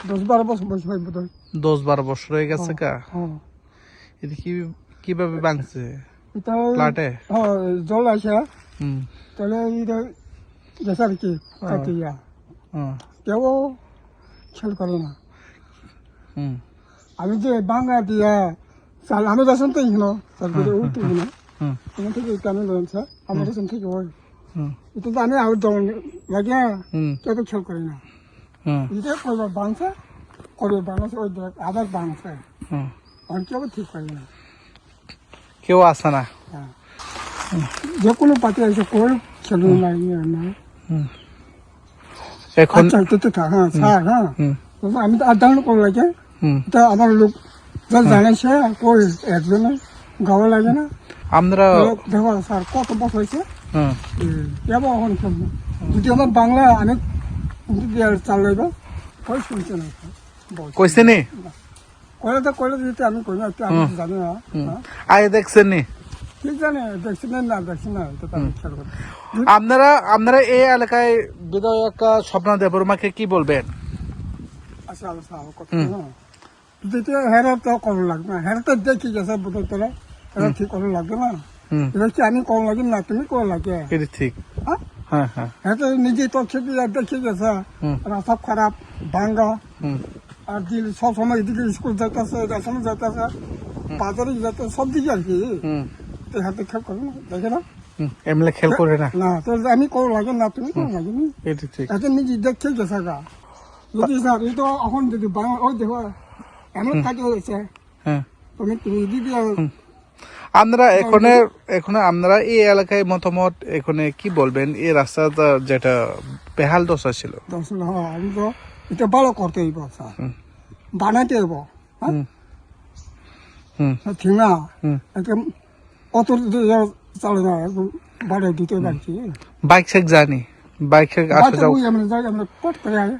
10-12 বছর হয় বোধ হয়। 10-12 বছর হয়ে গেছে কা? হ্যাঁ। এটা কিভাবে ভাঙছে? এটা প্লাটে? জল আসে, হুম। তাহলে এটা গেছে আর কি কাটিয়া। কেউ খেয়াল করে না। হুম। আমি যে বাংলা দিয়া চাল আমি বেসন তো ইনো তারপরে উঠতে না এখান থেকে আমি রয়েছে আমার বেসন থেকে ওই এটা তো আমি আউট দল লাগে কেউ তো খেয়াল করি না। এটা কয়বার বাংছে ওই দেখ আবার বাংছে অনেক কেউ ঠিক করে না। কেউ আসে না। যে কোনো পাতি এসে কই খেলো না না এখন আচ্ছা তো থাক হ্যাঁ স্যার হ্যাঁ আমি তো আদান করে লাগে তা আমার লোক জল জানাইছে কই একজনে গাওয়া লাগে না আমরা দেখো স্যার কত বছর হয়েছে এবার এখন শুনবো যদি আমার বাংলা অনেক চালাইব কই শুনছে না কইছে নি কইলে দিতে আমি কই না আমি জানি না আয় দেখছেন নি ঠিক জানে দেখছি না দেখছি না এটা তো আমি খেয়াল করি। আপনারা এই এলাকায় বিধায়ক স্বপ্ন দেববর্মাকে কি বলবেন? আচ্ছা আচ্ছা কথা না যেটা হেরা তো করা লাগবে না হেরা তো দেখি গেছে বোতল তোলা এটা ঠিক করা লাগবে না এটা কি আমি করা লাগে না তুমি করা লাগে এটা ঠিক। হ্যাঁ হ্যাঁ তো নিজে তো খেতে দেখে গেছে রাস্তা খারাপ ভাঙ্গা আর দিল সবসময় এদিকে স্কুল যাইতেছে রেশন যাইতেছে বাজারে যাইতে সব দিকে আর কি হাতে খেয়াল করে না দেখে না এমনি খেল করে না না তো আমি করা লাগে না তুমি করা লাগে নি এটা ঠিক। এটা নিজে দেখে গেছে গা যদি স্যার এই তো এখন যদি বাংলা ওই দেখো এমন কাজে হয়েছে তুমি দিদি আমরা এখন আমরা এই এলাকায় মতামত এখানে কি বলবেন এই রাস্তাটা যেটা বেহাল দশা ছিল আমি তো এটা ভালো করতে হইব স্যার বানাইতে হইব হ্যাঁ ঠিক না একদম অত চালে না একদম বাড়াই দিতে পারছি বাইক শেখ জানি বাইক শেখ আসা যাও আমরা যাই আমরা কট করে আগে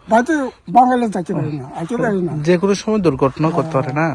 বাড়িতে বাঙালি যাইতে পারি না আইতে পারি না যে কোনো সময় দুর্ঘটনা করতে পারে না